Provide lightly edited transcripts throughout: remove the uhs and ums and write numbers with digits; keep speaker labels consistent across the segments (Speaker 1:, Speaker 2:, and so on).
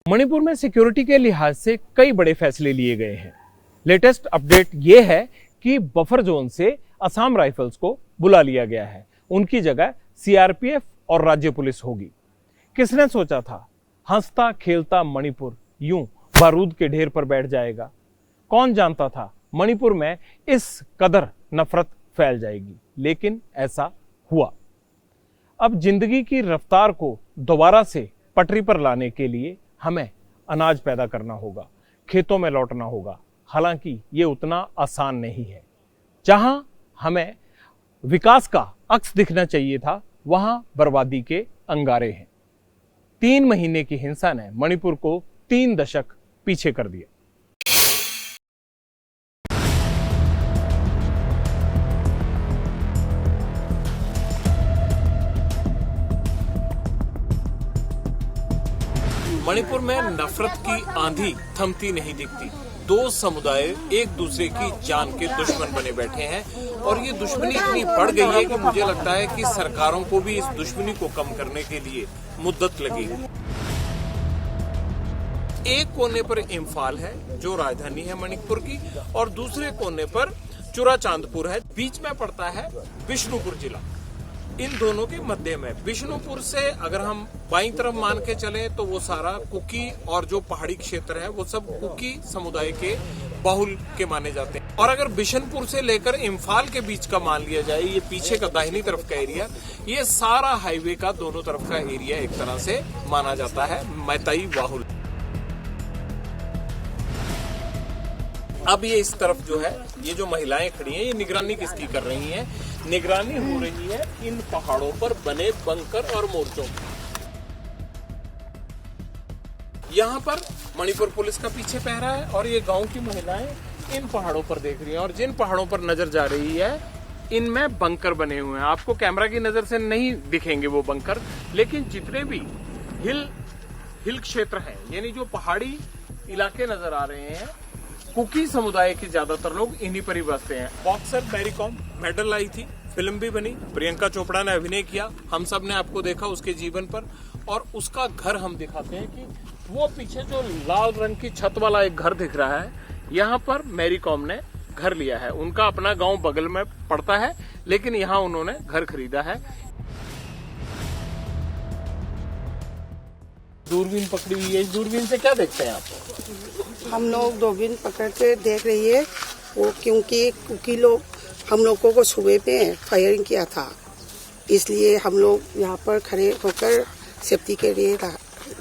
Speaker 1: मणिपुर में सिक्योरिटी के लिहाज से कई बड़े फैसले लिए गए हैं। लेटेस्ट अपडेट ये है कि बफर जोन से असम राइफल्स को बुला लिया गया है। उनकी जगह सीआरपीएफ और राज्य पुलिस होगी। किसने सोचा था हंसता खेलता मणिपुर यूं बारूद के ढेर पर बैठ जाएगा। कौन जानता था मणिपुर में इस कदर नफरत फैल जाएगी, लेकिन ऐसा हुआ। अब जिंदगी की रफ्तार को दोबारा से पटरी पर लाने के लिए हमें अनाज पैदा करना होगा, खेतों में लौटना होगा। हालांकि ये उतना आसान नहीं है। जहां हमें विकास का अक्स दिखना चाहिए था, वहां बर्बादी के अंगारे हैं। 3 महीने की हिंसा ने मणिपुर को 3 दशक पीछे कर दिया। मणिपुर में नफरत की आंधी थमती नहीं दिखती। 2 समुदाय एक दूसरे की जान के दुश्मन बने बैठे हैं और ये दुश्मनी इतनी बढ़ गई है कि मुझे लगता है कि सरकारों को भी इस दुश्मनी को कम करने के लिए मुद्दत लगेगी। एक कोने पर इम्फाल है जो राजधानी है मणिपुर की, और दूसरे कोने पर चुराचांदपुर है। बीच में पड़ता है बिष्णुपुर जिला। इन दोनों के मध्य में बिष्णुपुर से अगर हम बाईं तरफ मान के चलें तो वो सारा कुकी और जो पहाड़ी क्षेत्र है वो सब कुकी समुदाय के बाहुल के माने जाते हैं। और अगर बिशनपुर से लेकर इम्फाल के बीच का मान लिया जाए, ये पीछे का दाहिनी तरफ का एरिया, ये सारा हाईवे का दोनों तरफ का एरिया एक तरह से माना जाता है मैताई बाहुल। अब ये इस तरफ जो है, ये जो महिलाएं खड़ी हैं, ये निगरानी किसकी कर रही हैं? निगरानी हो रही है इन पहाड़ों पर बने बंकर और मोर्चों की। यहाँ पर मणिपुर पुलिस का पीछे पहरा है और ये गांव की महिलाएं इन पहाड़ों पर देख रही हैं। और जिन पहाड़ों पर नजर जा रही है, इनमें बंकर बने हुए हैं। आपको कैमरा की नजर से नहीं दिखेंगे वो बंकर, लेकिन जितने भी हिल क्षेत्र हैं, यानी जो पहाड़ी इलाके नजर आ रहे हैं, कुकी समुदाय के ज्यादातर लोग इन्हीं पर ही बसते हैं। बॉक्सर मैरी कॉम मेडल आई थी, फिल्म भी बनी, प्रियंका चोपड़ा ने अभिनय किया, हम सब ने आपको देखा उसके जीवन पर। और उसका घर हम दिखाते हैं कि वो पीछे जो लाल रंग की छत वाला एक घर दिख रहा है, यहाँ पर मैरी कॉम ने घर लिया है। उनका अपना गांव बगल में पड़ता है, लेकिन यहाँ उन्होंने घर खरीदा है। दूरबीन पकड़ी हुई है, इस दूरबीन से क्या देखते हैं आप?
Speaker 2: हम लोग दूरबीन पकड़ के देख रही है वो, क्योंकि कुकी लोग हम लोगों को सुबह पे फायरिंग किया था, इसलिए हम लोग यहाँ पर खड़े होकर सेफ्टी के लिए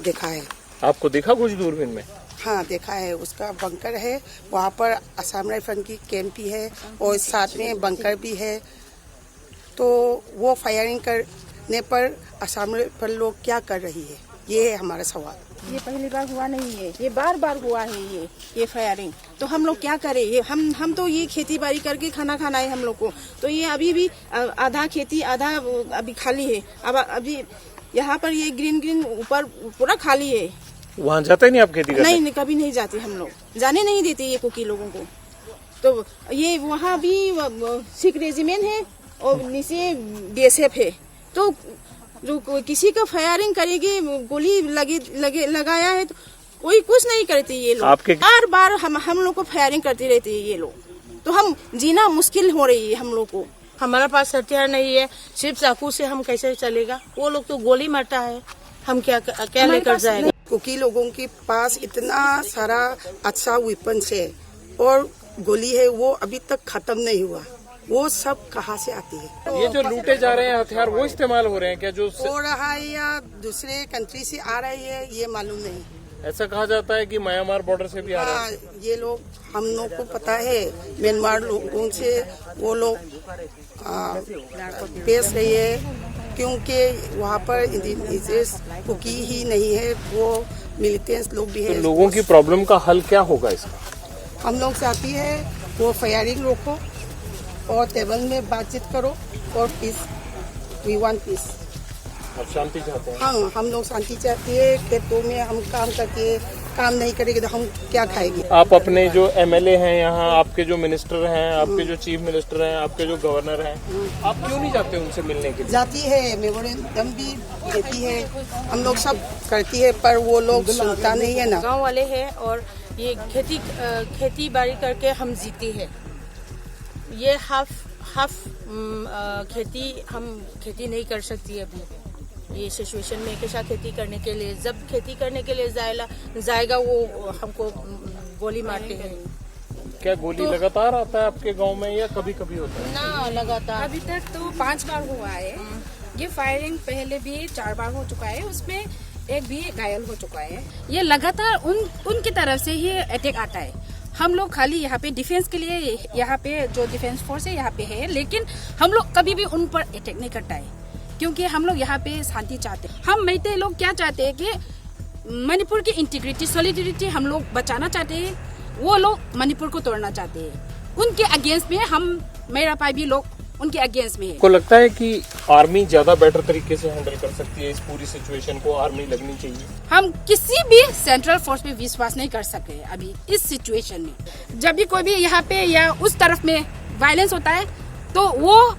Speaker 2: देखा है।
Speaker 1: आपको देखा कुछ दूरबीन में?
Speaker 2: हाँ, देखा है। उसका बंकर है, वहाँ पर असम राइफल की कैंप भी है और साथ में बंकर भी है। तो वो फायरिंग करने पर असम राइफल लोग क्या कर रही है, ये है हमारा सवाल।
Speaker 3: ये पहली बार हुआ नहीं है, ये बार बार हुआ है ये फायरिंग। तो हम लोग क्या करें? ये हम तो ये खेती बाड़ी करके खाना खाना है हम लोग को। तो ये अभी भी आधा खेती आधा अभी खाली है। अब अभी यहाँ पर ये ग्रीन ऊपर पूरा खाली है।
Speaker 1: वहाँ जाते नहीं आप खेती करने?
Speaker 2: नहीं, कभी नहीं जाते। हम लोग जाने नहीं देते ये कुकी लोगों को। तो ये वहाँ भी सिख रेजिमेंट है और नीचे BSF है। तो जो किसी का फायरिंग करेगी, गोली लगाया है, तो कोई कुछ नहीं करते ये लोग।
Speaker 1: आपके
Speaker 2: बार बार हम लोग को फायरिंग करते रहते हैं ये लोग। तो हम जीना मुश्किल हो रही है हम लोग को।
Speaker 3: हमारा पास हथियार नहीं है, सिर्फ चाकू से हम कैसे चलेगा? वो लोग तो गोली मारता है, हम क्या लेकर जाएंगे?
Speaker 2: कुकी लोगों के पास इतना सारा अच्छा वेपन्स है और गोली है, वो अभी तक खत्म नहीं हुआ। वो सब कहाँ से आती है?
Speaker 1: ये जो लूटे जा रहे हैं हथियार, वो इस्तेमाल हो रहे हैं क्या? जो
Speaker 2: हो रहा है या दूसरे कंट्री से आ रही है, ये मालूम नहीं।
Speaker 1: ऐसा कहा जाता है कि म्यांमार बॉर्डर से भी आ रहा है।
Speaker 2: ये लोग, हम लोग को पता है, म्यांमार लोगों से वो लोग पेश रही है, क्योंकि वहाँ पर इंडिजिनस कुकी ही नहीं है, वो मिलिटेंट्स लोग भी है।
Speaker 1: तो लोगों की प्रॉब्लम का हल क्या होगा इसका?
Speaker 2: हम लोग चाहती है वो फायरिंग रोको और टेबल में बातचीत करो और पीस। We want piece.
Speaker 1: आप शांति चाहते हैं?
Speaker 2: हाँ, हम लोग शांति चाहते हैं। खेतों में हम काम करके
Speaker 3: काम नहीं करेंगे तो हम क्या खाएंगे।
Speaker 1: आप अपने जो एमएलए हैं यहाँ, आपके जो मिनिस्टर हैं, आपके जो चीफ मिनिस्टर हैं, आपके जो गवर्नर हैं, आप क्यों नहीं जाते उनसे मिलने के लिए?
Speaker 3: जाती है, मेमोरेंडम भी देती है, हम लोग सब करती है, पर वो लोग सुनता नहीं है ना।
Speaker 4: गांव वाले हैं और ये खेती बाड़ी करके हम जीते हैं। ये हाफ खेती नहीं कर सकती अभी ये सिचुएशन में। कैसा खेती करने के लिए, जब खेती करने के लिए जाएगा वो हमको गोली मारते हैं।
Speaker 1: क्या गोली लगातार आता है आपके गांव में या कभी कभी होता है?
Speaker 4: ना, लगातार।
Speaker 5: अभी तक तो 5 बार हुआ है। ये फायरिंग पहले भी 4 बार हो चुका है, उसमें एक भी घायल हो चुका है। ये लगातार उनकी तरफ से ही अटैक आता है। हम लोग खाली यहाँ पे डिफेंस के लिए, यहाँ पे जो डिफेंस फोर्स है यहाँ पे है, लेकिन हम लोग कभी भी उन पर अटैक नहीं करता है, क्योंकि हम लोग यहाँ पे शांति चाहते हैं। हम मैते लोग क्या चाहते हैं कि मणिपुर की इंटीग्रिटी, सॉलिडिरिटी हम लोग बचाना चाहते हैं। वो लोग मणिपुर को तोड़ना चाहते हैं। उनके अगेंस्ट में हम, मेरा भाई भी लोग उनके अगेंस्ट में है।
Speaker 1: को लगता है कि आर्मी ज्यादा बेटर तरीके से हैंडल कर सकती है इस पूरी सिचुएशन को? आर्मी लगनी चाहिए।
Speaker 5: हम किसी भी सेंट्रल फोर्स पे विश्वास नहीं कर सके अभी इस सिचुएशन में। जब भी कोई भी यहाँ पे या उस तरफ में वायलेंस होता है तो वो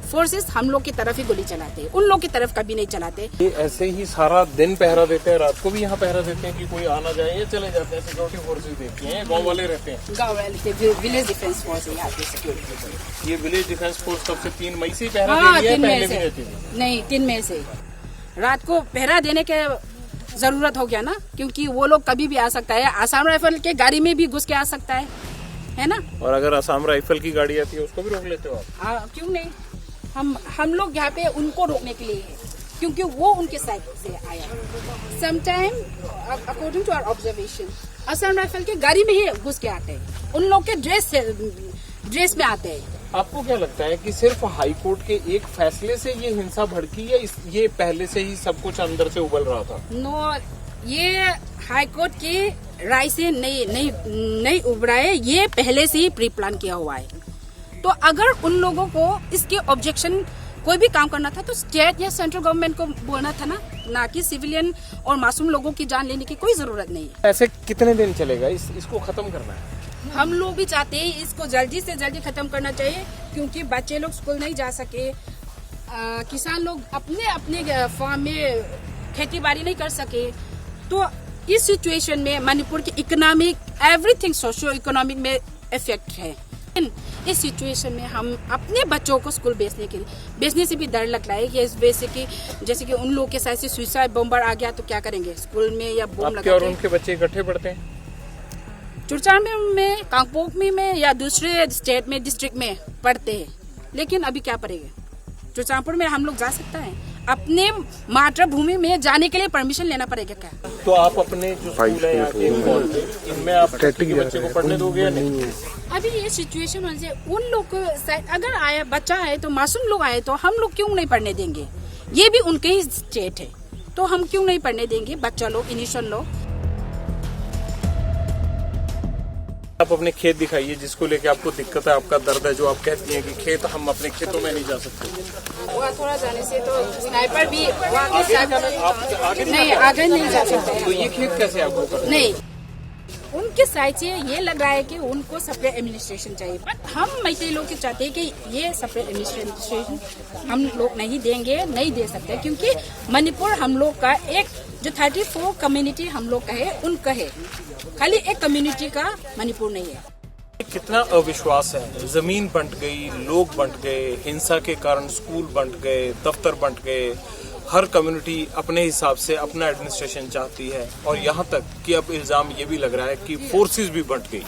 Speaker 5: फोर्सेस हम लोग की तरफ ही गोली चलाते हैं, उन लोग की तरफ कभी नहीं चलाते।
Speaker 1: ये ऐसे ही सारा दिन पहरा देते हैं, रात को भी यहाँ पहरा देते हैं कि कोई आना जाए या चले जाते हैं? सिक्योरिटी फोर्सेस देखती हैं, गांव वाले रहते हैं?
Speaker 5: गाँव वाले विलेज डिफेंस फोर्स है यहाँ पे सिक्योरिटी।
Speaker 1: ये विलेज डिफेंस फोर्स तब से 3 मई से ही पहरा
Speaker 5: हाँ,
Speaker 1: दे रही है,
Speaker 5: 3 मई
Speaker 1: पहले
Speaker 5: से।
Speaker 1: भी रहती थी?
Speaker 5: नहीं, 3 मई से रात को पहरा देने के जरूरत हो गया ना, क्योंकि वो लोग कभी भी आ सकता है। आसाम राइफल के गाड़ी में भी घुस के आ सकता है ना।
Speaker 1: और अगर आसाम राइफल की गाड़ी आती है उसको भी रोक लेते हो आप?
Speaker 5: क्यों नहीं, हम लोग यहाँ पे उनको रोकने के लिए है, क्योंकि वो उनके साइड से आया। Sometime according to our observation Assam rifle के गाड़ी में ही घुस के आते हैं, उन लोग के ड्रेस में आते हैं।
Speaker 1: आपको क्या लगता है कि सिर्फ हाई कोर्ट के एक फैसले से ये हिंसा भड़की या ये पहले से ही सब कुछ अंदर से उबल रहा था?
Speaker 5: नो, ये हाई कोर्ट की राय से नहीं उभरा है, ये पहले से ही प्री प्लान किया हुआ है। तो अगर उन लोगों को इसके ऑब्जेक्शन कोई भी काम करना था तो स्टेट या सेंट्रल गवर्नमेंट को बोलना था ना कि सिविलियन और मासूम लोगों की जान लेने की कोई जरूरत नहीं है।
Speaker 1: ऐसे कितने दिन चलेगा? इसको खत्म करना है।
Speaker 5: हम लोग भी चाहते हैं इसको जल्दी से जल्दी खत्म करना चाहिए, क्योंकि बच्चे लोग स्कूल नहीं जा सके, किसान लोग अपने फार्म में खेती बाड़ी नहीं कर सके। तो इस सिचुएशन में मणिपुर की इकोनॉमिक, एवरीथिंग सोशियो इकोनॉमिक में इफेक्ट है। इस सिचुएशन में हम अपने बच्चों को स्कूल भेजने से भी डर लग रहा है कि इस वजह से कि जैसे कि उन लोगों के साथ से सुसाइड बॉम्बर आ गया तो क्या करेंगे स्कूल में, या बम लगा
Speaker 1: और उनके बच्चे इकट्ठे पढ़ते हैं
Speaker 5: चुरचांड में, कांगपोकमी में या दूसरे स्टेट में, डिस्ट्रिक्ट में पढ़ते हैं। लेकिन अभी क्या पढ़ेंगे? चुरचांदपुर में हम लोग जा सकता है? अपने मातृभूमि में जाने के लिए परमिशन लेना पड़ेगा क्या?
Speaker 1: तो आप अपने जो स्कूल है यहाँ के, इनमें आप के बच्चे को पढ़ने दोगे या नहीं?
Speaker 5: अभी ये सिचुएशन वजह से उन लोग को अगर आया बच्चा आए तो मासूम लोग आए तो हम लोग क्यों नहीं पढ़ने देंगे? ये भी उनके ही स्टेट है, तो हम क्यों नहीं पढ़ने देंगे बच्चा लोग, इनिशियल लोग।
Speaker 1: आप अपने खेत दिखाइए जिसको लेके आपको दिक्कत है, आपका दर्द है, जो आप कहती हैं कि खेत, हम अपने खेतों में नहीं जा सकते।
Speaker 5: वहाँ थोड़ा जाने से तो स्नाइपर भी आगे नहीं जा सकते।
Speaker 1: तो ये खेत कैसे आपको करना?
Speaker 5: नहीं, उनके साइड से ये लग रहा है कि उनको सेपरेट एडमिनिस्ट्रेशन चाहिए, बट हम मैत्री लोग के चाहते हैं कि ये सेपरेट एडमिनिस्ट्रेशन हम लोग नहीं देंगे, नहीं दे सकते, क्योंकि मणिपुर हम लोग का एक जो 34 कम्युनिटी हम लोग का है, उनका है। खाली एक कम्युनिटी का मणिपुर नहीं है।
Speaker 1: कितना अविश्वास है। जमीन बंट गई, लोग बंट गए, हिंसा के कारण स्कूल बंट गए, दफ्तर बंट गए, हर कम्युनिटी अपने हिसाब से अपना एडमिनिस्ट्रेशन चाहती है, और यहाँ तक कि अब इल्जाम ये भी लग रहा है कि फोर्सेस भी बंट गई।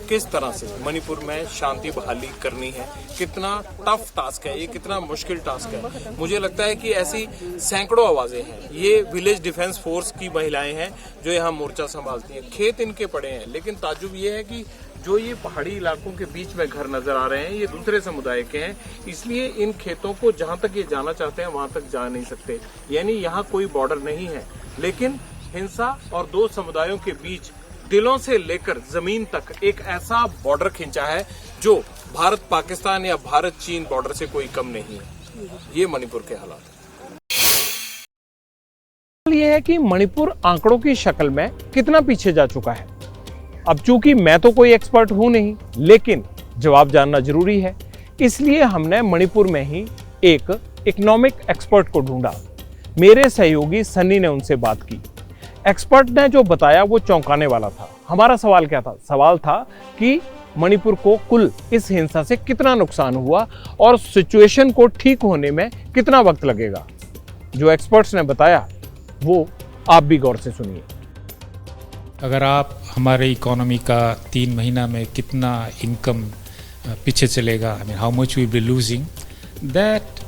Speaker 1: किस तरह से मणिपुर में शांति बहाली करनी है? कितना टफ टास्क है ये, कितना मुश्किल टास्क है। मुझे लगता है कि ऐसी सैकड़ों आवाजें हैं। ये विलेज डिफेंस फोर्स की महिलाएं हैं जो यहाँ मोर्चा संभालती हैं। खेत इनके पड़े हैं, लेकिन ताज्जुब ये है कि जो ये पहाड़ी इलाकों के बीच में घर नजर आ रहे हैं ये दूसरे समुदाय के हैं, इसलिए इन खेतों को जहां तक ये जाना चाहते हैं वहां तक जा नहीं सकते। यानी यहाँ कोई बॉर्डर नहीं है, लेकिन हिंसा और दो समुदायों के बीच दिलों से लेकर जमीन तक एक ऐसा बॉर्डर खींचा है जो भारत पाकिस्तान या भारत चीन बॉर्डर से कोई कम नहीं है। ये मणिपुर के हालात है।
Speaker 6: ये
Speaker 1: है कि मणिपुर आंकड़ों की शक्ल में कितना पीछे जा चुका है। अब चूंकि मैं तो कोई एक्सपर्ट हूं नहीं, लेकिन जवाब जानना जरूरी है, इसलिए हमने मणिपुर में ही एक इकोनॉमिक एक्सपर्ट को ढूंढा। मेरे सहयोगी सन्नी ने उनसे बात की। एक्सपर्ट ने जो बताया वो चौंकाने वाला था। हमारा सवाल क्या था? सवाल था कि मणिपुर को कुल इस हिंसा से कितना नुकसान हुआ और सिचुएशन को ठीक होने में कितना वक्त लगेगा। जो एक्सपर्ट्स ने बताया वो आप भी गौर से सुनिए।
Speaker 6: अगर आप हमारे इकोनॉमी का 3 महीना में कितना इनकम पीछे चलेगा, I mean how much we be losing, that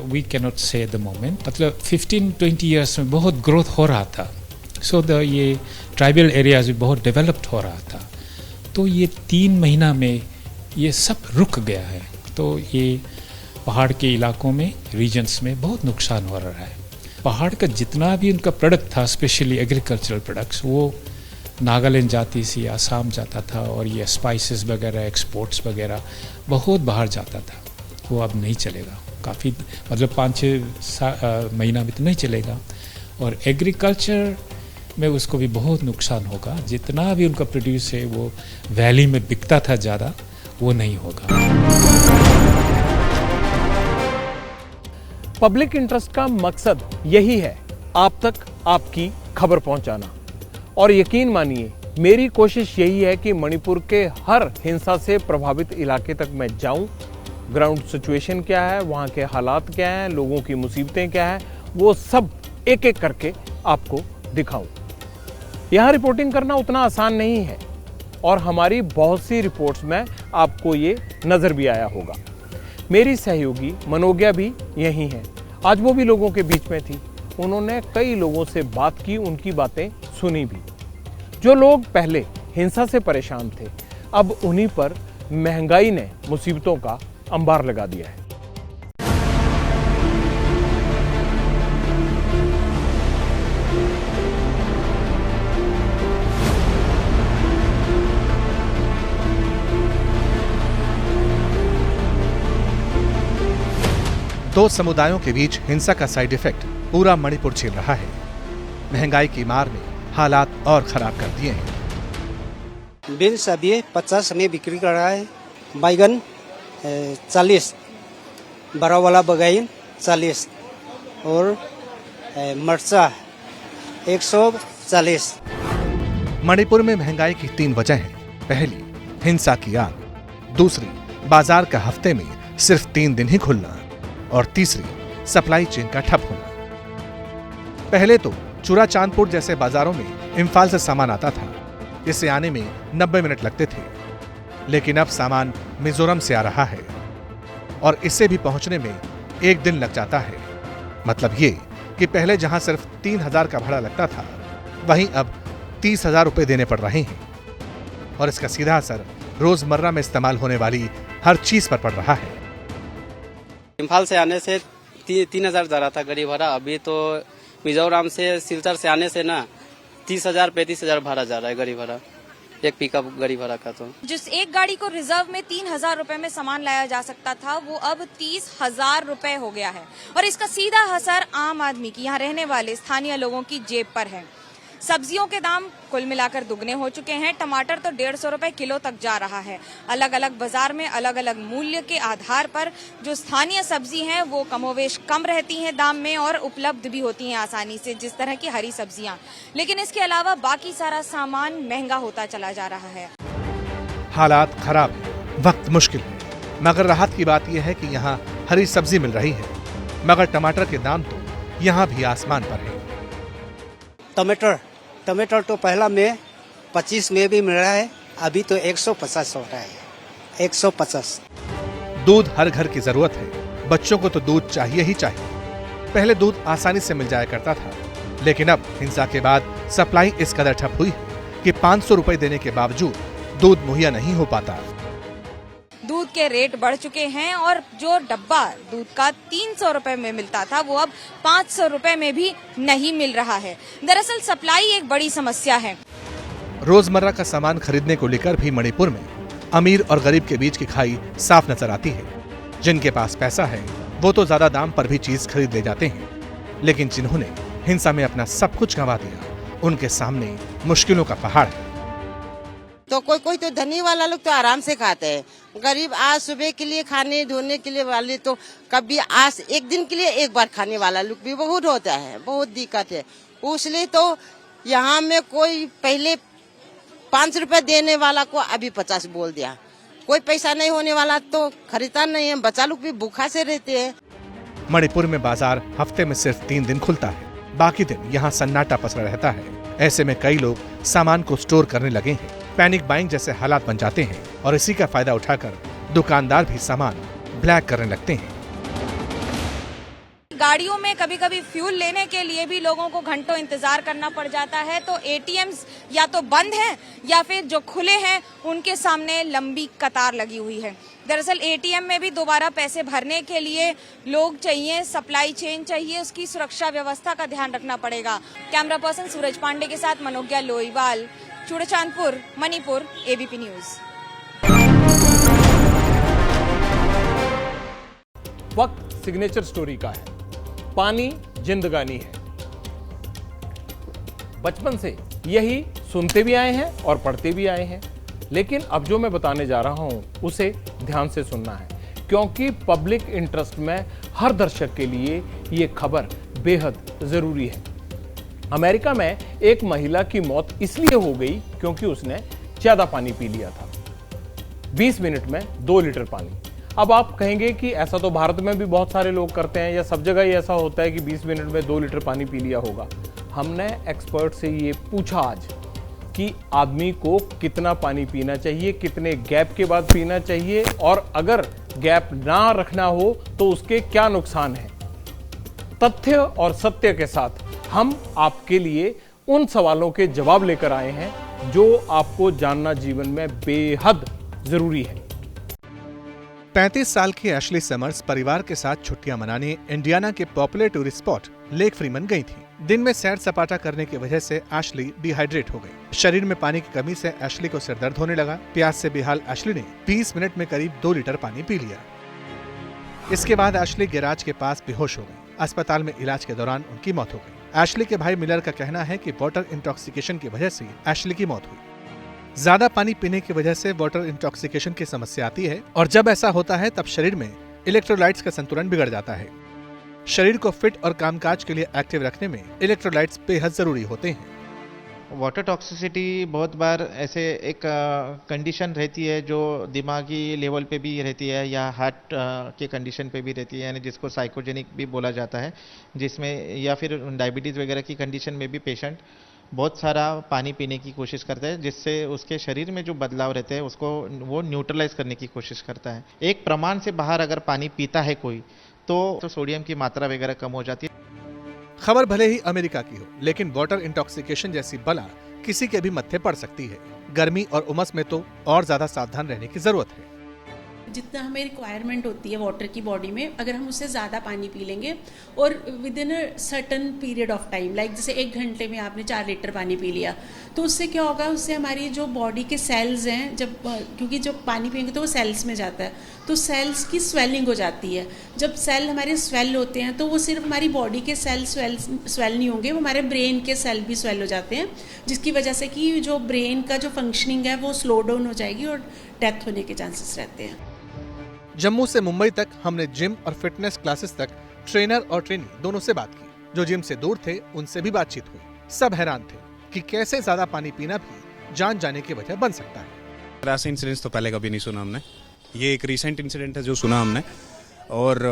Speaker 6: we can not say the moment. मतलब 15-20 ईयर्स में बहुत ग्रोथ हो रहा था। सो ये ट्राइबल एरियाज भी बहुत डेवलप्ड हो रहा था। तो ये 3 महीना में ये सब रुक गया है। तो ये पहाड़ के इलाकों में, रीजन्स में बहुत नुकसान हो रहा है। पहाड़ का जितना भी उनका प्रोडक्ट था, स्पेशली एग्रीकल्चरल प्रोडक्ट्स, वो नागालैंड जाती थी, आसाम जाता था, और ये स्पाइसेस वगैरह, एक्सपोर्ट्स वगैरह बहुत बाहर जाता था। वो अब नहीं चलेगा, काफ़ी मतलब 5-6 महीना में तो नहीं चलेगा। और एग्रीकल्चर में उसको भी बहुत नुकसान होगा। जितना भी उनका प्रोड्यूस है वो वैली में बिकता था ज़्यादा, वो नहीं होगा।
Speaker 1: पब्लिक इंटरेस्ट का मकसद यही है, आप तक आपकी खबर पहुंचाना। और यकीन मानिए, मेरी कोशिश यही है कि मणिपुर के हर हिंसा से प्रभावित इलाके तक मैं जाऊं, ग्राउंड सिचुएशन क्या है, वहां के हालात क्या हैं, लोगों की मुसीबतें क्या हैं, वो सब एक एक करके आपको दिखाऊं। यहाँ रिपोर्टिंग करना उतना आसान नहीं है और हमारी बहुत सी रिपोर्ट्स में आपको ये नजर भी आया होगा। मेरी सहयोगी मनोज्ञा भी यही हैं। आज वो भी लोगों के बीच में थी। उन्होंने कई लोगों से बात की, उनकी बातें सुनी भी। जो लोग पहले हिंसा से परेशान थे, अब उन्हीं पर महंगाई ने मुसीबतों का अंबार लगा दिया है।
Speaker 7: दो समुदायों के बीच हिंसा का साइड इफेक्ट पूरा मणिपुर झेल रहा है। महंगाई की मार ने हालात और खराब कर दिए हैं।
Speaker 8: बीन्स अभी 50 में बिक्री कर रहा है, बैगन 40, बड़ा वाला बैगन 40 और मरचा 140।
Speaker 7: मणिपुर में महंगाई की 3 वजह हैं। पहली, हिंसा की आग। दूसरी, बाजार का हफ्ते में सिर्फ 3 दिन ही खुलना। और तीसरी, सप्लाई चेन का ठप होना। पहले तो चूराचांदपुर जैसे बाजारों में इम्फाल से सामान आता था, इसे आने में 90 मिनट लगते थे। लेकिन अब सामान मिजोरम से आ रहा है और इसे भी पहुंचने में 1 दिन लग जाता है। मतलब ये कि पहले जहां सिर्फ 3000 का भाड़ा लगता था, वहीं अब 30,000 रुपए देने पड़ रहे हैं। और इसका सीधा असर रोजमर्रा में इस्तेमाल होने वाली हर चीज पर पड़ रहा है।
Speaker 8: इम्फाल से आने से 3,000 जा रहा था गाड़ी भाड़ा, अभी तो मिजोरम से सिलचर से आने से ना 30,000-35,000 भाड़ा जा रहा है गाड़ी भाड़ा, एक पिकअप गाड़ी भाड़ा का। तो
Speaker 9: जिस एक गाड़ी को रिजर्व में 3,000 रुपए में सामान लाया जा सकता था, वो अब 30,000 रुपए हो गया है। और इसका सीधा असर आम आदमी की, यहाँ रहने वाले स्थानीय लोगों की जेब पर है। सब्जियों के दाम कुल मिलाकर दुगने हो चुके हैं। टमाटर तो 150 रुपए किलो तक जा रहा है। अलग अलग बाजार में अलग अलग मूल्य के आधार पर जो स्थानीय सब्जी हैं वो कमोवेश कम रहती हैं दाम में और उपलब्ध भी होती हैं आसानी से, जिस तरह की हरी सब्जियां। लेकिन इसके अलावा बाकी सारा सामान महंगा होता चला जा रहा है।
Speaker 7: हालात खराब है, वक्त मुश्किल है, मगर राहत की बात यह है कि यहाँ हरी सब्जी मिल रही है। मगर टमाटर के दाम तो यहाँ भी आसमान पर है।
Speaker 8: टमाटर तो पहला में 25 में भी मिल रहा है, अभी तो 150 हो रहा है, 150।
Speaker 7: दूध हर घर की जरूरत है, बच्चों को तो दूध चाहिए ही चाहिए। पहले दूध आसानी से मिल जाया करता था, लेकिन अब हिंसा के बाद सप्लाई इस कदर ठप हुई है कि 500 रुपए देने के बावजूद दूध मुहैया नहीं हो पाता।
Speaker 9: दूध के रेट बढ़ चुके हैं और जो डब्बा दूध का 300 रुपए में मिलता था वो अब 500 रुपए में भी नहीं मिल रहा है। दरअसल सप्लाई एक बड़ी समस्या है।
Speaker 7: रोजमर्रा का सामान खरीदने को लेकर भी मणिपुर में अमीर और गरीब के बीच की खाई साफ नजर आती है। जिनके पास पैसा है वो तो ज्यादा दाम पर भी चीज खरीद ले जाते हैं, लेकिन जिन्होंने हिंसा में अपना सब कुछ गंवा दिया, उनके सामने मुश्किलों का पहाड़ है।
Speaker 10: तो कोई तो धनी वाला लोग तो आराम से खाते हैं, गरीब आज सुबह के लिए खाने धोने के लिए वाले तो कभी आज एक दिन के लिए एक बार खाने वाला लोग भी बहुत होता है, बहुत दिक्कत है। उसलिए तो यहाँ में कोई पहले 5 रुपए देने वाला को अभी 50 बोल दिया, कोई पैसा नहीं होने वाला तो खरीदता नहीं है, बच्चा लोग भी भूखा से रहते हैं।
Speaker 7: मणिपुर में बाजार हफ्ते में सिर्फ 3 दिन खुलता है, बाकी दिन यहाँ सन्नाटा पसरा रहता है। ऐसे में कई लोग सामान को स्टोर करने लगे हैं। पैनिक बाइंग जैसे हालात बन जाते हैं और इसी का फायदा उठाकर दुकानदार भी सामान ब्लैक करने लगते हैं।
Speaker 9: गाड़ियों में कभी कभी फ्यूल लेने के लिए भी लोगों को घंटों इंतजार करना पड़ जाता है, तो एटीएम्स या तो बंद हैं या फिर जो खुले हैं उनके सामने लंबी कतार लगी हुई है। दरअसल एटीएम में भी दोबारा पैसे भरने के लिए लोग चाहिए, सप्लाई चेन चाहिए, उसकी सुरक्षा व्यवस्था का ध्यान रखना पड़ेगा। कैमरा पर्सन सूरज पांडे के साथ मनोज्ञा लोईवाल, चूड़ाचांदपुर, मणिपुर, एबीपी न्यूज।
Speaker 1: वक्त सिग्नेचर स्टोरी का है, पानी जिंदगानी है। बचपन से यही सुनते भी आए हैं और पढ़ते भी आए हैं, लेकिन अब जो मैं बताने जा रहा हूं उसे ध्यान से सुनना है, क्योंकि पब्लिक इंटरेस्ट में हर दर्शक के लिए ये खबर बेहद जरूरी है। अमेरिका में एक महिला की मौत इसलिए हो गई क्योंकि उसने ज्यादा पानी पी लिया था। 20 मिनट में 2 लीटर पानी। अब आप कहेंगे कि ऐसा तो भारत में भी बहुत सारे लोग करते हैं या सब जगह ही ऐसा होता है कि 20 मिनट में 2 लीटर पानी पी लिया होगा। हमने एक्सपर्ट से ये पूछा आज कि आदमी को कितना पानी पीना चाहिए, कितने गैप के बाद पीना चाहिए, और अगर गैप ना रखना हो तो उसके क्या नुकसान हैं। तथ्य और सत्य के साथ हम आपके लिए उन सवालों के जवाब लेकर आए हैं जो आपको जानना जीवन में बेहद जरूरी है।
Speaker 7: 35 साल की एशली समर्स परिवार के साथ छुट्टियां मनाने इंडियाना के popular tourist spot lake Freeman गई थी। दिन में सैर सपाटा करने की वजह से एशली डिहाइड्रेट हो गई। शरीर में पानी की कमी से एशली को सिरदर्द होने लगा। प्यास से बेहाल एशली ने 20 मिनट में करीब 2 लीटर पानी पी लिया। इसके बाद एशली गैराज के पास बेहोश हो गई। अस्पताल में इलाज के दौरान उनकी मौत हो गई। एशली के भाई मिलर का कहना है कि वाटर इंटॉक्सिकेशन की वजह से एशली की मौत हुई। ज्यादा पानी पीने की वजह से वाटर इंटॉक्सिकेशन की समस्या आती है और जब ऐसा होता है तब शरीर में इलेक्ट्रोलाइट्स का संतुलन बिगड़ जाता है। शरीर को फिट और कामकाज के लिए एक्टिव रखने में इलेक्ट्रोलाइट्स बेहद जरूरी होते हैं।
Speaker 11: वाटर टॉक्सिसिटी बहुत बार ऐसे एक कंडीशन रहती है जो दिमागी लेवल पे भी रहती है या हार्ट के कंडीशन पे भी रहती है, यानी जिसको साइकोजेनिक भी बोला जाता है, जिसमें या फिर डायबिटीज़ वगैरह की कंडीशन में भी पेशेंट बहुत सारा पानी पीने की कोशिश करता है, जिससे उसके शरीर में जो बदलाव रहते हैं उसको वो न्यूट्रलाइज करने की कोशिश करता है। एक प्रमाण से बाहर अगर पानी पीता है कोई तो सोडियम की मात्रा वगैरह कम हो जाती है।
Speaker 7: खबर भले ही अमेरिका की हो, लेकिन वाटर इंटॉक्सिकेशन जैसी बला किसी के भी मत्थे पड़ सकती है। गर्मी और उमस में तो और ज्यादा सावधान रहने की जरूरत है।
Speaker 12: जितना हमें रिक्वायरमेंट होती है वाटर की बॉडी में, अगर हम उससे ज़्यादा पानी पी लेंगे और with in a certain period of time, like जैसे 1 घंटे में आपने 4 लीटर पानी पी लिया, तो उससे क्या होगा, उससे हमारी जो बॉडी के सेल्स हैं, क्योंकि जब पानी पियेंगे तो वो सेल्स में जाता है, तो सेल्स की स्वेलिंग हो जाती है। जब सेल हमारे स्वेल होते हैं तो वो सिर्फ हमारी बॉडी के सेल स्वेल नहीं होंगे, वो हमारे ब्रेन के सेल भी स्वेल हो जाते हैं, जिसकी वजह से कि जो ब्रेन का जो फंक्शनिंग है वो स्लो डाउन हो जाएगी और डेथ होने के चांसेस रहते हैं।
Speaker 7: जम्मू से मुंबई तक हमने जिम और फिटनेस क्लासेस तक ट्रेनर और ट्रेनी दोनों से बात की। जो जिम से दूर थे उनसे भी बातचीत हुई। सब हैरान थे कि कैसे ज्यादा पानी पीना भी जान जाने की वजह बन सकता है।
Speaker 13: ऐसे इंसिडेंट्स तो पहले कभी नहीं सुना हमने, ये एक रिसेंट इंसिडेंट है जो सुना हमने, और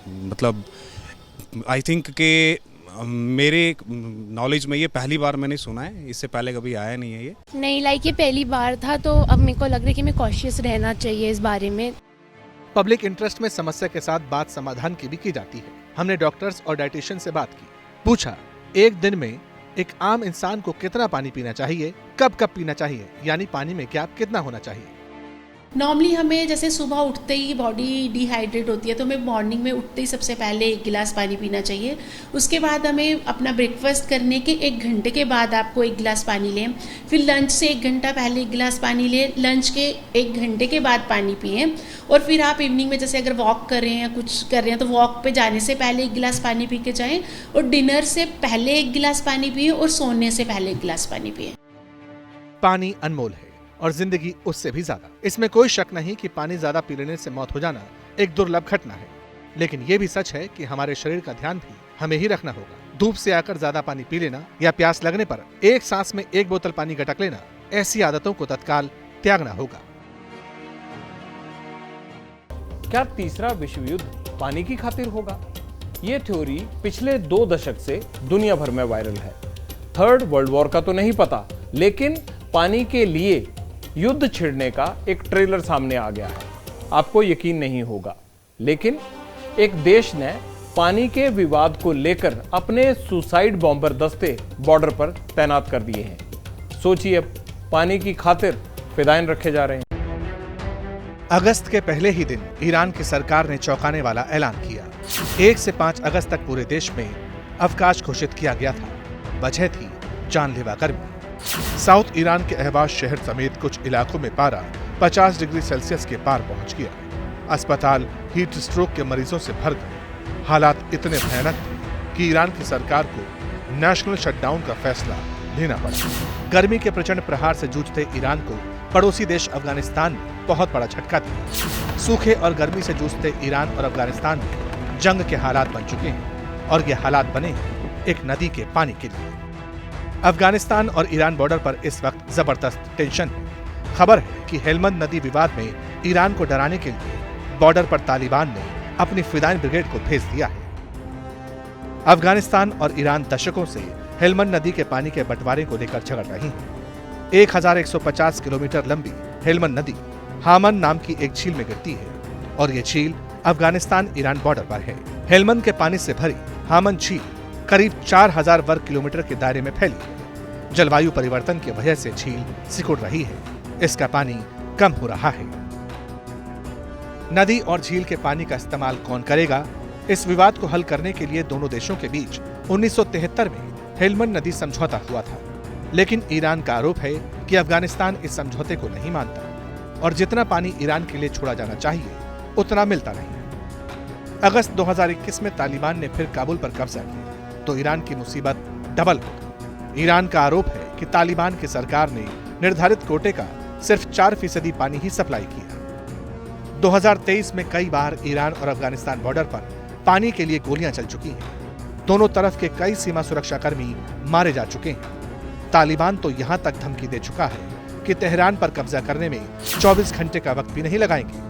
Speaker 13: मतलब आई थिंक के मेरे नॉलेज में ये पहली बार मैंने सुना है, इससे पहले कभी आया नहीं है ये।
Speaker 14: नहीं, लाइक ये पहली बार था, तो अब मेरे को लग रहा है कि मैं कॉशियस रहना चाहिए इस बारे में।
Speaker 7: पब्लिक इंटरेस्ट में समस्या के साथ बात समाधान की भी की जाती है। हमने डॉक्टर्स और डाइटिशियन से बात की, पूछा एक दिन में एक आम इंसान को कितना पानी पीना चाहिए, कब कब पीना चाहिए, यानी पानी में गैप कितना होना चाहिए।
Speaker 12: नॉर्मली हमें जैसे सुबह उठते ही बॉडी डिहाइड्रेट होती है तो हमें मॉर्निंग में उठते ही सबसे पहले 1 गिलास पानी पीना चाहिए। उसके बाद हमें अपना ब्रेकफास्ट करने के 1 घंटे के बाद आपको 1 गिलास पानी लें। फिर लंच से 1 घंटा पहले 1 गिलास पानी लें, लंच के 1 घंटे के बाद पानी पिएं। और फिर आप इवनिंग में जैसे अगर वॉक कर रहे हैं या कुछ कर रहे हैं तो वॉक पे जाने से पहले 1 गिलास पानी पी के जाएँ, और डिनर से पहले 1 गिलास पानी पिए और सोने से पहले 1 गिलास पानी पिए।
Speaker 7: पानी अनमोल है और जिंदगी उससे भी ज्यादा। इसमें कोई शक नहीं कि पानी ज्यादा पी लेने से मौत हो जाना एक दुर्लभ घटना है, लेकिन ये भी सच है कि हमारे शरीर का ध्यान भी हमें ही रखना होगा। धूप से आकर ज्यादा पानी पी लेना या प्यास लगने पर एक सांस में 1 बोतल पानी गटक लेना, ऐसी आदतों को तत्काल त्यागना होगा।
Speaker 1: क्या तीसरा विश्व युद्ध पानी की खातिर होगा? ये थ्योरी पिछले 2 दशक से दुनिया भर में वायरल है। 3rd वर्ल्ड वॉर का तो नहीं पता, लेकिन पानी के लिए युद्ध छिड़ने का एक ट्रेलर सामने आ गया है। आपको यकीन नहीं होगा, लेकिन एक देश ने पानी के विवाद को लेकर अपने सुसाइड बॉम्बर दस्ते बॉर्डर पर तैनात कर दिए हैं। सोचिए, अब पानी की खातिर फिदाइन रखे जा रहे हैं।
Speaker 7: अगस्त के पहले ही दिन ईरान की सरकार ने चौंकाने वाला ऐलान किया। 1 से 5 अगस्त तक पूरे देश में अवकाश घोषित किया गया था। वजह थी जानलेवा गर्मी। साउथ ईरान के अहवाज शहर समेत कुछ इलाकों में पारा 50 डिग्री सेल्सियस के पार पहुंच गया। अस्पताल हीट स्ट्रोक के मरीजों से भर गए। हालात इतने भयानक थे कि ईरान की सरकार को नेशनल शटडाउन का फैसला लेना पड़ा। गर्मी के प्रचंड प्रहार से जूझते ईरान को पड़ोसी देश अफगानिस्तान ने बहुत बड़ा झटका दिया। सूखे और गर्मी से जूझते ईरान और अफगानिस्तान में जंग के हालात बन चुके हैं, और ये हालात बने हैं एक नदी के पानी के लिए। अफगानिस्तान और ईरान बॉर्डर पर इस वक्त जबरदस्त टेंशन है। खबर है कि हेलमंद नदी विवाद में ईरान को डराने के लिए बॉर्डर पर तालिबान ने अपनी फिदाइन ब्रिगेड को भेज दिया है। अफगानिस्तान और ईरान दशकों से हेलमंद नदी के पानी के बंटवारे को लेकर झगड़ रही हैं। 1150 किलोमीटर लंबी हेलमंद नदी हामन नाम की एक झील में गिरती है, और ये झील अफगानिस्तान ईरान बॉर्डर पर है। हेलमंद के पानी से भरी हामन झील करीब 4000 वर्ग किलोमीटर के दायरे में फैली है। जलवायु परिवर्तन की वजह से झील सिकुड़ रही है। इसका पानी कम हो रहा है। नदी और झील के पानी का इस्तेमाल कौन करेगा? इस विवाद को हल करने के लिए दोनों देशों के बीच 1973 में हेलमंद नदी समझौता हुआ था, लेकिन ईरान का आरोप है कि अफगानिस्तान इस समझौते को नहीं मानता, और जितना पानी ईरान के लिए छोड़ा जाना चाहिए उतना मिलता नहीं। अगस्त 2021 में तालिबान ने फिर काबुल पर कब्जा किया तो ईरान की मुसीबत डबल हो गई। ईरान का आरोप है कि तालिबान की सरकार ने निर्धारित कोटे का सिर्फ 4% पानी ही सप्लाई किया। 2023 में कई बार ईरान और अफगानिस्तान बॉर्डर पर पानी के लिए गोलियां चल चुकी हैं। दोनों तरफ के कई सीमा सुरक्षा कर्मी मारे जा चुके हैं। तालिबान तो यहां तक धमकी दे चुका है कि तेहरान पर कब्जा करने में 24 घंटे का वक्त भी नहीं लगाएंगे।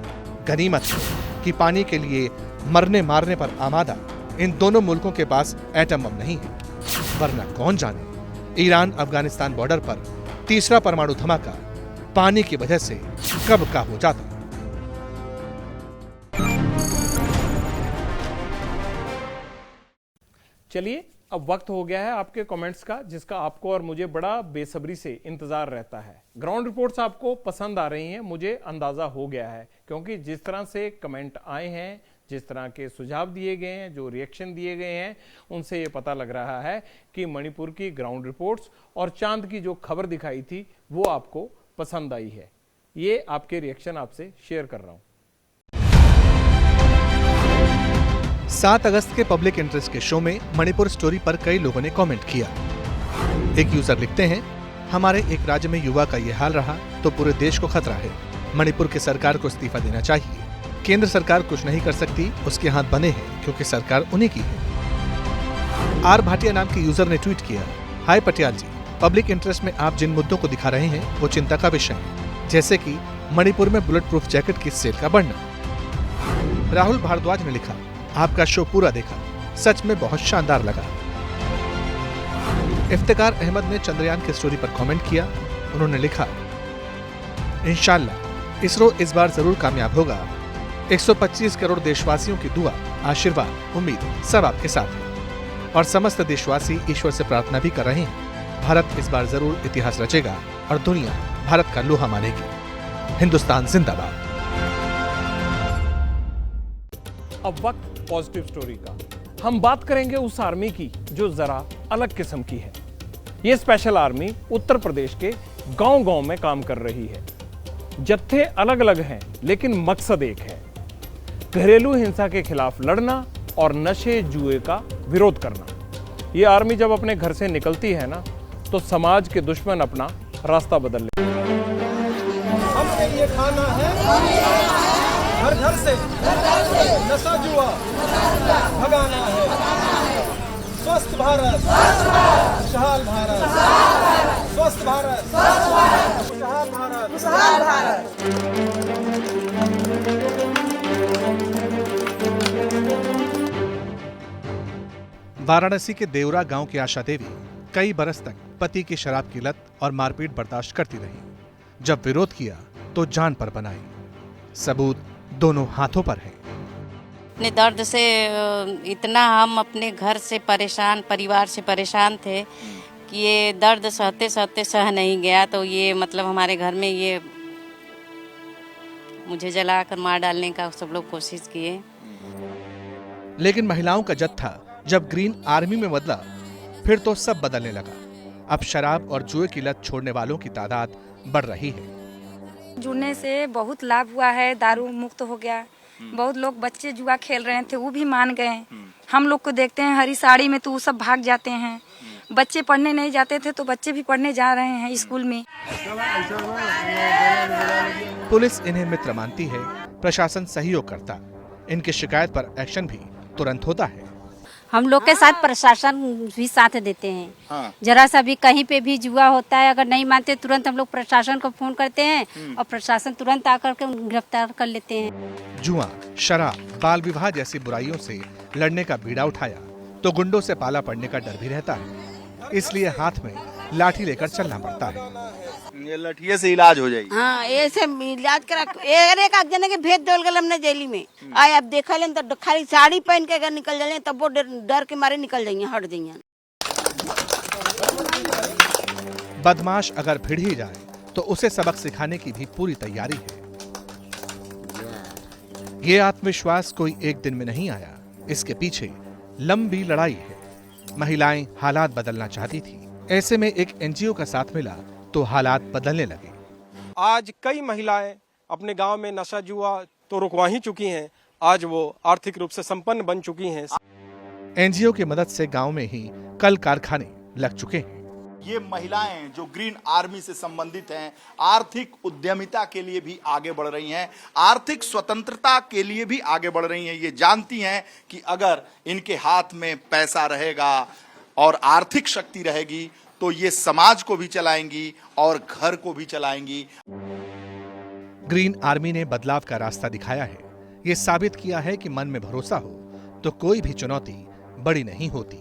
Speaker 7: गनीमत है कि पानी के लिए मरने मारने पर आमादा इन दोनों मुल्कों के पास एटम बम नहीं है, वरना कौन जाने ईरान अफगानिस्तान बॉर्डर पर तीसरा परमाणु धमाका पानी की वजह से कब का हो जाता।
Speaker 1: चलिए, अब वक्त हो गया है आपके कमेंट्स का, जिसका आपको और मुझे बड़ा बेसब्री से इंतजार रहता है। ग्राउंड रिपोर्ट्स आपको पसंद आ रही हैं, मुझे अंदाजा हो गया है, क्योंकि जिस तरह से कमेंट आए हैं, जिस तरह के सुझाव दिए गए हैं, जो रिएक्शन दिए गए हैं, उनसे ये पता लग रहा है कि मणिपुर की ग्राउंड रिपोर्ट्स और चांद की जो खबर दिखाई थी वो आपको पसंद आई है। ये आपके रिएक्शन आपसे शेयर कर रहा हूं।
Speaker 7: 7 अगस्त के पब्लिक इंटरेस्ट के शो में मणिपुर स्टोरी पर कई लोगों ने कमेंट किया। एक यूजर लिखते हैं, हमारे एक राज्य में युवा का ये हाल रहा तो पूरे देश को खतरा है। मणिपुर की सरकार को इस्तीफा देना चाहिए। केंद्र सरकार कुछ नहीं कर सकती, उसके हाथ बने हैं क्योंकि सरकार उन्हीं की है। आर भाटिया नाम के यूजर ने ट्वीट किया, हाय पटियाल जी, पब्लिक इंटरेस्ट में आप जिन मुद्दों को दिखा रहे हैं वो चिंता का विषय है, जैसे कि मणिपुर में बुलेट प्रूफ जैकेट की सेल का बढ़ना। राहुल भारद्वाज ने लिखा, आपका शो पूरा देखा, सच में बहुत शानदार लगा। इफ्तिकार अहमद ने चंद्रयान की स्टोरी पर कमेंट किया। उन्होंने लिखा, इंशाल्लाह इसरो इस बार जरूर कामयाब होगा। 125 करोड़ देशवासियों की दुआ, आशीर्वाद, उम्मीद सब आपके साथ है और समस्त देशवासी ईश्वर से प्रार्थना भी कर रहे हैं। भारत इस बार जरूर इतिहास रचेगा और दुनिया भारत का लोहा मानेगी। हिंदुस्तान जिंदाबाद।
Speaker 1: अब वक्त पॉजिटिव स्टोरी का। हम बात करेंगे उस आर्मी की जो जरा अलग किस्म की है। ये स्पेशल आर्मी उत्तर प्रदेश के गांव-गांव में काम कर रही है। जत्थे अलग अलग हैं, लेकिन मकसद एक है, घरेलू हिंसा के खिलाफ लड़ना और नशे जुए का विरोध करना। ये आर्मी जब अपने घर से निकलती है ना, तो समाज के दुश्मन अपना रास्ता बदल लेते हैं।
Speaker 15: हमके लिए खाना है घर घर से नशा जुआ भगाना है। स्वस्थ भारत खुशहाल भारत, स्वस्थ भारत खुशहाल भारत, खुशहाल भारत।
Speaker 7: वाराणसी के देवरा गांव की आशा देवी कई बरस तक पति की शराब की लत और मारपीट बर्दाश्त करती रही। जब विरोध किया तो जान पर बनाई। सबूत दोनों हाथों पर है।
Speaker 16: अपने दर्द से इतना हम अपने घर से परेशान, परिवार से परेशान थे कि ये दर्द सहते सहते सह नहीं गया, तो ये मतलब हमारे घर में ये मुझे जलाकर मार डालने का सब लोग कोशिश किए।
Speaker 7: लेकिन महिलाओं का जत्था जब ग्रीन आर्मी में बदला, फिर तो सब बदलने लगा। अब शराब और जुए की लत छोड़ने वालों की तादाद बढ़ रही है।
Speaker 17: जुड़ने से बहुत लाभ हुआ है, दारू मुक्त हो गया। बहुत लोग बच्चे जुआ खेल रहे थे, वो भी मान गए। हम लोग को देखते हैं हरी साड़ी में, तो वो सब भाग जाते हैं। बच्चे पढ़ने नहीं जाते थे, तो बच्चे भी पढ़ने जा रहे हैं स्कूल में।
Speaker 7: पुलिस इन्हें मित्र मानती है, प्रशासन सहयोग करता, इनकी शिकायत पर एक्शन भी तुरंत होता है।
Speaker 18: हम लोग के साथ प्रशासन भी साथ देते हैं। हाँ। जरा सा भी कहीं पे भी जुआ होता है, अगर नहीं मानते तुरंत हम लोग प्रशासन को फोन करते हैं और प्रशासन तुरंत आकर के गिरफ्तार कर लेते हैं।
Speaker 7: जुआ, शराब, बाल विवाह जैसी बुराइयों से लड़ने का बीड़ा उठाया तो गुंडों से पाला पड़ने का डर भी रहता है। इसलिए हाथ में लाठी लेकर चलना पड़ता है।
Speaker 19: ये लठिये से इलाज हो जाएगी।
Speaker 10: हाँ, ऐसे इलाज करा एक आध जने के भेद दोल गल हमने जेली में आए। अब देखा लें तो खाली साड़ी पहन के अगर निकल जाए तब वो डर के मारे निकल जाइए, हट जाइए।
Speaker 7: बदमाश अगर भिड़ ही जाए तो उसे सबक सिखाने की भी पूरी तैयारी है। ये आत्मविश्वास कोई एक दिन में नहीं आया, इसके पीछे लंबी लड़ाई है। महिलाएं हालात बदलना चाहती थी, ऐसे में एक एनजीओ का साथ मिला तो हालात बदलने लगे।
Speaker 15: आज कई महिलाएं अपने गांव में नशा जुआ तो रुकवा ही चुकी हैं, आज वो आर्थिक रूप से संपन्न बन चुकी हैं।
Speaker 7: एनजीओ की मदद से गांव में ही कल कारखाने लग चुके हैं।
Speaker 19: ये महिलाएं जो ग्रीन आर्मी से संबंधित हैं, आर्थिक उद्यमिता के लिए भी आगे बढ़ रही हैं, आर्थिक स्वतंत्रता के लिए भी आगे बढ़ रही हैं। ये जानती हैं कि अगर इनके हाथ में पैसा रहेगा और आर्थिक शक्ति रहेगी तो ये समाज को भी चलाएंगी और घर को भी चलाएंगी।
Speaker 7: ग्रीन आर्मी ने बदलाव का रास्ता दिखाया है। ये साबित किया है कि मन में भरोसा हो तो कोई भी चुनौती बड़ी नहीं होती।